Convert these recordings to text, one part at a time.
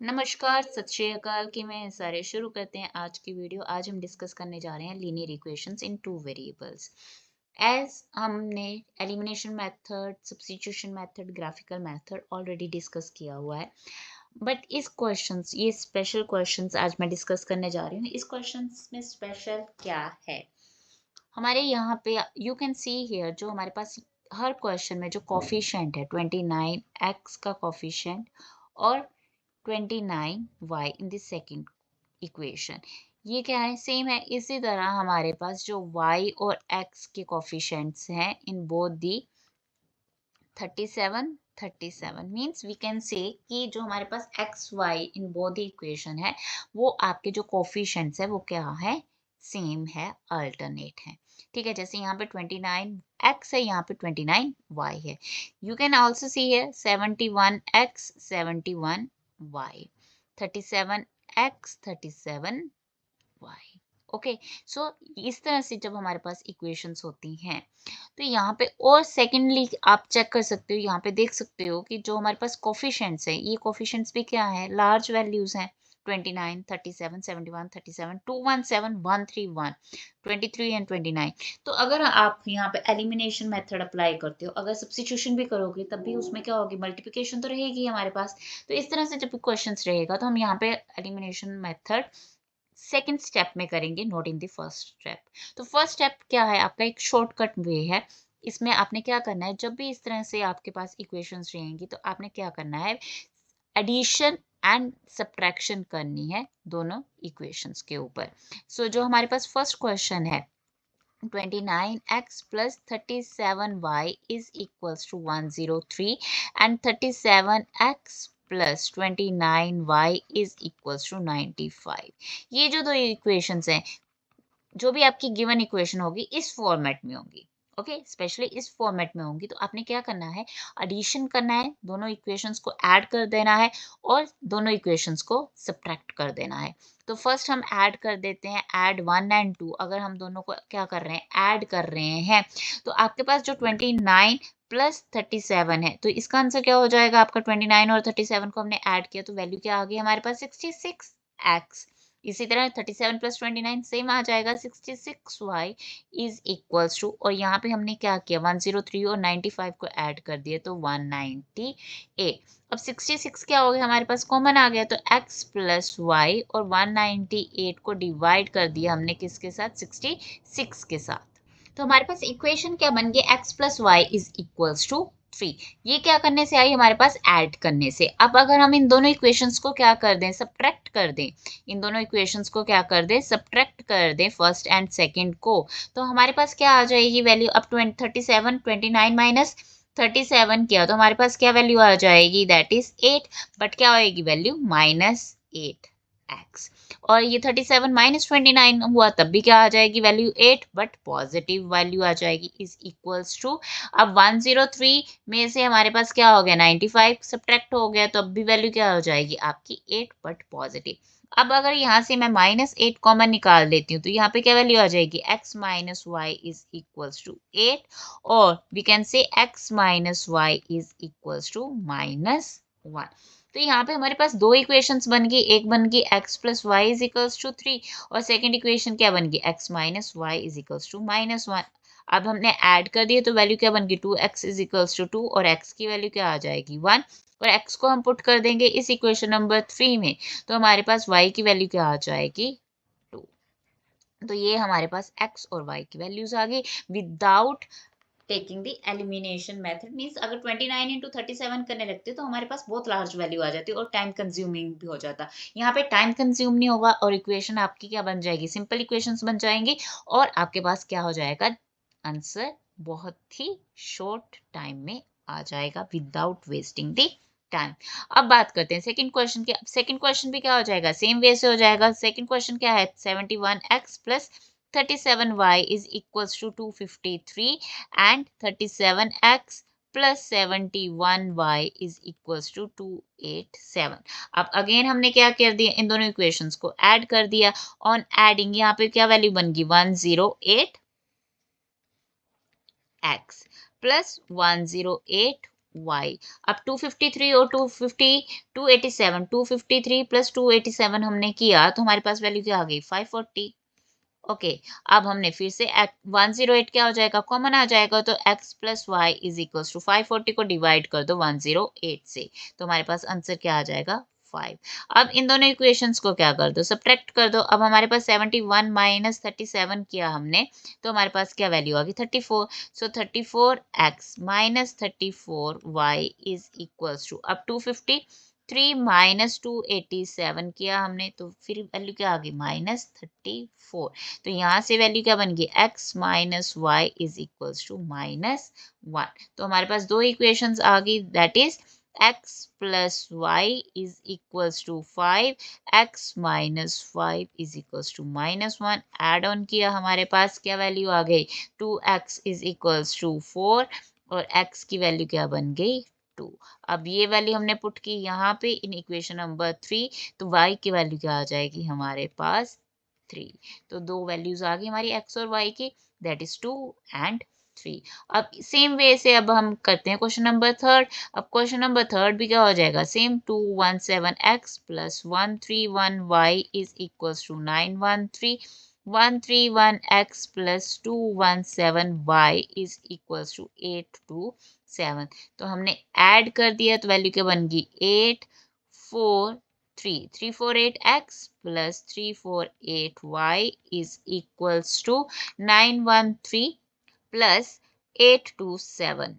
नमस्कार, सत श्री अकाल की मैं सारे शुरू करते हैं आज की वीडियो। आज हम डिस्कस करने जा रहे हैं linear equations in two variables. As हमने elimination method, substitution method, graphical method already discuss किया हुआ है। बट इस क्वेश्चंस, ये स्पेशल क्वेश्चंस आज मैं डिस्कस करने जा रही हूँ। इस क्वेश्चंस में स्पेशल क्या है? हमारे यहाँ पे यू कैन सी हियर, जो हमारे पास हर क्वेश्चन में जो कोफिशिएंट है 29 एक्स का कोफिशिएंट और 29y in the second equation, ये क्या है? सेम है। इसी तरह हमारे पास जो y और x के कोफिशिएंट्स हैं in both the 37 37 means we can say कि जो हमारे पास x y in both equation है, वो आपके जो कोफिशिएंट्स है वो क्या है? सेम है, अल्टरनेट है। ठीक है, जैसे यहाँ पे 29x है, यहाँ पे 29y है। यू कैन ऑल्सो सी है 71x 71y, 37x 37y। Okay, सो इस तरह से जब हमारे पास इक्वेशंस होती हैं तो यहाँ पे, और सेकेंडली आप चेक कर सकते हो, यहाँ पे देख सकते हो कि जो हमारे पास कोफिशिएंट्स है, ये कोफिशिएंट्स भी क्या है? लार्ज वैल्यूज हैं। 29 37 71 37 217 131 23 एंड 29। तो अगर आप यहाँ पे एलिमिनेशन मेथड अप्लाई करते हो, अगर सब्स्टिट्यूशन भी करोगे तब भी उसमें क्या होगी? मल्टीप्लिकेशन तो रहेगी हमारे पास। तो इस तरह से जब क्वेश्चंस रहेगा तो हम यहाँ पे एलिमिनेशन मेथड सेकेंड स्टेप में करेंगे, not in the first step. तो फर्स्ट स्टेप क्या है? आपका एक शॉर्टकट वे है। इसमें आपने क्या करना है, जब भी इस तरह से आपके पास इक्वेशंस रहेंगी तो आपने क्या करना है? एडिशन एंड सब्ट्रैक्शन करनी है दोनों इक्वेशंस के ऊपर। सो जो हमारे पास फर्स्ट क्वेश्चन है 29x plus 37y is equals to 103 and 37x plus 29y is equals to 95। ये जो दो इक्वेशंस हैं, जो भी आपकी गिवन इक्वेशन होगी इस फॉर्मेट में होगी। ओके, स्पेशली इस फॉर्मेट में होंगी तो आपने क्या करना है? एडिशन करना है, दोनों इक्वेशंस को ऐड कर देना है और दोनों इक्वेशंस को सब्ट्रैक्ट कर देना है। तो फर्स्ट हम ऐड कर देते हैं, ऐड 1 एंड 2। अगर हम दोनों को क्या कर रहे हैं? ऐड कर रहे हैं, तो आपके पास जो 29 प्लस 37 है, तो इसका आंसर क्या हो जाएगा? आपका 29 और 37 को हमने ऐड किया तो वैल्यू क्या आ गई हमारे पास? 66x। इसी तरह 37 प्लस 29 सेम आ जाएगा, 66y इज इक्वल्स टू, और यहाँ पे हमने क्या किया? 103 और 95 को ऐड कर दिया तो 198। अब 66 क्या हो गया हमारे पास? कॉमन आ गया, तो x प्लस वाई, और 198 को डिवाइड कर दिया हमने किसके साथ? 66 के साथ। तो हमारे पास इक्वेशन क्या बन गई? x plus y is equals to 3। ये क्या करने से आई? हमारे पास ऐड करने से। अब अगर हम इन दोनों इक्वेशंस को क्या कर दें? सब्ट्रैक्ट कर दें, इन दोनों इक्वेशंस को क्या कर दें? सब्ट्रैक्ट कर दें, फर्स्ट एंड सेकंड को, तो हमारे पास क्या आ जाएगी वैल्यू? अब 37 29 माइनस 37 किया तो हमारे पास क्या वैल्यू आ जाएगी? That is 8। बट क्या होएगी वैल्यू? -8x। और ये 37 माइनस 29 हुआ तब भी क्या आ जाएगी वैल्यू? 8, बट पॉजिटिव वैल्यू आ जाएगी, इज इक्वल्स टू। अब 103 में से हमारे पास क्या हो गया? 95 सब्ट्रैक्ट हो गया, तो अब भी वैल्यू क्या हो जाएगी आपकी? 8, बट पॉजिटिव। अब अगर यहाँ से मैं -8 कॉमन निकाल देती हूँ तो यहाँ पे क्या वैल्यू आ जाएगी? x minus y is equals to 8, और we can say x minus y is equals to -1। तो यहाँ पे हमारे पास दो इक्वेशंस बन गई, एक बन गई x plus y is equals to 3, और सेकेंड इक्वेशन क्या बन गई? x minus y is equals to -1। अब हमने ऐड कर दिए तो वैल्यू क्या बन गई? 2x इज इक्वल्स टू 2, और x की वैल्यू क्या आ जाएगी? 1, और x को हम पुट कर देंगे इस इक्वेशन नंबर 3 में, तो हमारे पास y की वैल्यू क्या आ जाएगी? 2। तो ये हमारे पास x और y की वैल्यूज आ गई without taking the elimination method. Means अगर 29 इंटू 37 करने लगते तो हमारे पास बहुत लार्ज वैल्यू आ जाती और टाइम कंज्यूमिंग भी हो जाता। यहाँ पे टाइम कंज्यूम नहीं होगा और इक्वेशन आपकी क्या बन जाएगी? सिंपल इक्वेशंस बन जाएंगी, और आपके पास क्या हो जाएगा? आंसर बहुत ही शॉर्ट टाइम में आ जाएगा विदाउट वेस्टिंग द टाइम। अब बात करते हैं सेकंड क्वेश्चन की। सेकंड क्वेश्चन भी क्या हो जाएगा? सेम वे से हो जाएगा। सेकंड क्वेश्चन क्या है? 71x plus 37y is equals to 253 and 37x plus 71y is equals to 287। अब अगेन हमने क्या कर दिया? इन दोनों इक्वेशंस को ऐड कर दिया। ऑन एडिंग यहाँ पे क्या वैल्यू बन गई? 108x plus 108 y। अब 253 और 287 253 प्लस 287 हमने किया तो हमारे पास वैल्यू क्या आ गई 540। ओके अब हमने फिर से 108 क्या हो जाएगा कॉमन आ जाएगा तो x plus y is equals to 540 को डिवाइड कर दो 108 से तो हमारे पास आंसर क्या आ जाएगा 5। अब इन दोनों इक्वेशंस को क्या कर दो सब्ट्रैक्ट कर दो। अब हमारे पास 71 माइनस 37 किया हमने तो हमारे पास क्या वैल्यू आ गई 34। So 34x minus 34y is equals to अब 253 माइनस 287 किया हमने तो फिर वैल्यू क्या आ गई -34। तो यहाँ से वैल्यू क्या बन गई x minus y is equals to -1। तो हमारे पास दो इक्वेशंस आ गई that is x plus y is equals to 5 x minus 5 is equals to -1 add on किया हमारे पास क्या वैल्यू आ गई 2x इज इक्वल्स टू 4 और x की वैल्यू क्या बन गई 2। अब ये वैल्यू हमने पुट की यहाँ पे इन इक्वेशन नंबर 3 तो y की वैल्यू क्या आ जाएगी हमारे पास 3। तो दो वैल्यूज आ गई हमारी x और y की दैट इज 2 एंड 3। अब सेम वे से अब हम करते हैं क्वेश्चन नंबर थर्ड। अब क्वेश्चन नंबर थर्ड भी क्या हो जाएगा same 217x plus 131y is equals to 913 131x plus 217y is equals to 827। तो हमने ऐड कर दिया तो वैल्यू क्या बन गई 8 4 348x plus 348y is equals to 913 plus 827।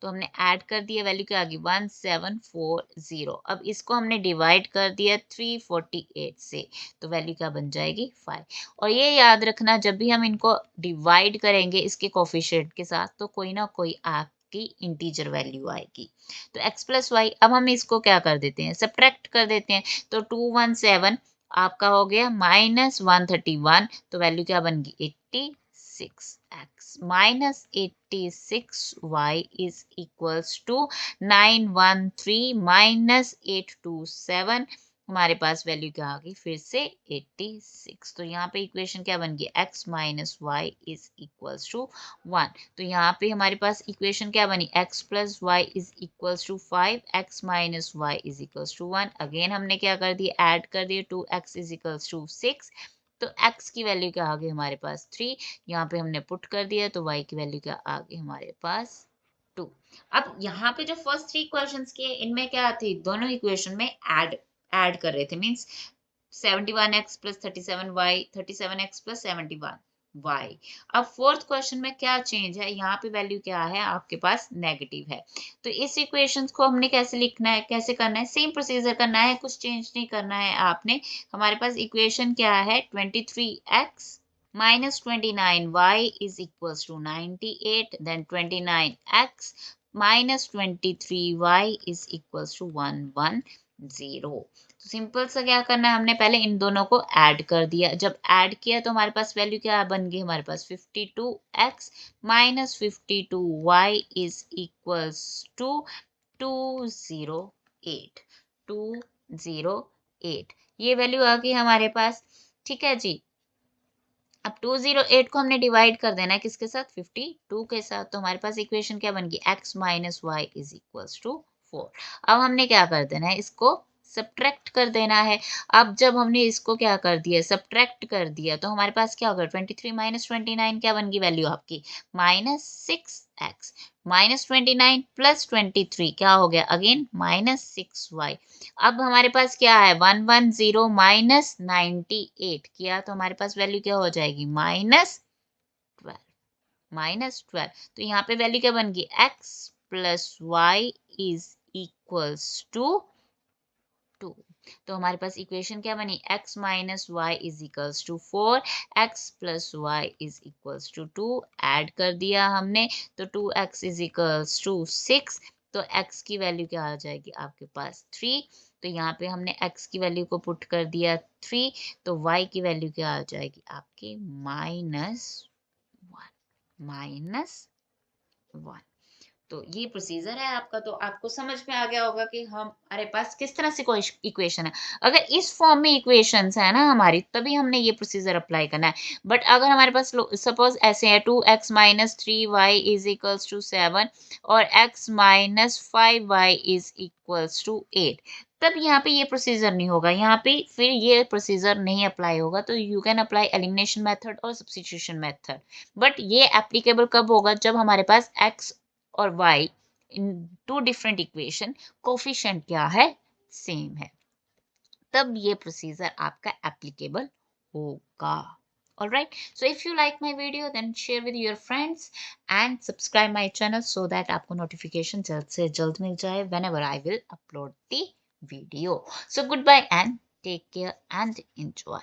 तो हमने ऐड कर दिया वैल्यू क्या आ गई 1740। अब इसको हमने डिवाइड कर दिया 348 से तो वैल्यू क्या बन जाएगी 5। और ये याद रखना जब भी हम इनको डिवाइड करेंगे इसके कोफिशिएंट के साथ तो कोई ना कोई आपकी इंटीजर वैल्यू आएगी। तो x प्लस वाई अब हम इसको क्या कर देते हैं सब्ट्रैक्ट कर देते हैं तो 217 आपका हो गया -131 तो वैल्यू क्या बन गई 86x minus 86y is equals to 913 minus 827 हमारे पास वैल्यू क्या आ गई फिर से 86। तो यहाँ पे इक्वेशन क्या बन गई x minus y is equals to 1। तो यहाँ पे हमारे पास इक्वेशन क्या बनी x plus y is equals to 5 x minus y is equals to 1। Again हमने क्या कर दिया ऐड कर दिया 2x इज इक्वल्स टू 6 तो x की वैल्यू क्या आ गई हमारे पास 3। यहाँ पे हमने पुट कर दिया तो y की वैल्यू क्या आ गई हमारे पास 2। अब यहाँ पे जो फर्स्ट 3 क्वेश्चंस किए इनमें क्या थी दोनों इक्वेशन में ऐड कर रहे थे means 71x plus 37y 37x plus 71y। अब फोर्थ क्वेश्चन में क्या चेंज है यहाँ पे वैल्यू क्या है आपके पास नेगेटिव है। तो इस इक्वेशंस को हमने कैसे लिखना है कैसे करना है सेम प्रोसीजर करना है कुछ चेंज नहीं करना है आपने। हमारे पास इक्वेशन क्या है 23x minus 29y is equals to 98 then 29x minus 23y is equals to 110। तो सिंपल सा क्या करना है हमने पहले इन दोनों को ऐड कर दिया जब ऐड किया तो हमारे पास वैल्यू क्या बन गई हमारे पास 52x minus 52y is equals to 208 208 ये वैल्यू आ गई हमारे पास। ठीक है जी। अब 208 को हमने डिवाइड कर देना है किसके साथ 52 के साथ तो हमारे पास इक्वेशन क्या बन गई x minus y is equals to 4। अब हमने क्या कर देना है इसको सब्ट्रैक्ट कर देना है। अब जब हमने इसको क्या कर दिया सब्ट्रैक्ट कर दिया तो हमारे पास क्या होगा 23 माइनस 29 क्या बन गई वैल्यू आपकी -6x माइनस 29 प्लस 23 क्या हो गया अगेन -6y। अब हमारे पास क्या है 110 माइनस 98 किया तो हमारे पास वैल्यू क्या हो जाएगी -12 तो यहाँ पे वैल्यू क्या बन गई x plus y is equals to 2। तो हमारे पास इक्वेशन क्या बनी x minus y is equals to 4 x plus y is equals to 2 add कर दिया हमने तो 2x इज इक्वल्स टू 6 तो x की वैल्यू क्या आ जाएगी आपके पास 3। तो यहाँ पे हमने x की वैल्यू को पुट कर दिया 3 तो y की वैल्यू क्या आ जाएगी आपकी -1 -1। तो ये प्रोसीजर है आपका, तो आपको समझ में आ गया होगा कि हमारे पास किस तरह से कोई इक्वेशन है। अगर इस फॉर्म में इक्वेशंस है ना हमारी, तभी हमने ये प्रोसीजर अप्लाई करना है। बट अगर हमारे पास सपोज ऐसे है 2x minus 3y is equals to 7 और x minus 5y is equals to 8, तब यहाँ पे ये प्रोसीजर नहीं होगा, यहाँ पे फिर ये प्रोसीजर नहीं अप्लाई होगा। तो you can apply elimination method और सब्स्टिट्यूशन मेथड। बट ये एप्लीकेबल कब होगा, जब हमारे पास x और y in two different equation coefficient क्या है, सेम है, तब ये प्रोसीजर आपका एप्लीकेबल होगा। All right, so if you like my video then share with your friends and subscribe my channel so that आपको notification जल्द से जल्द मिल जाए whenever I will upload the video. So goodbye and take care and enjoy.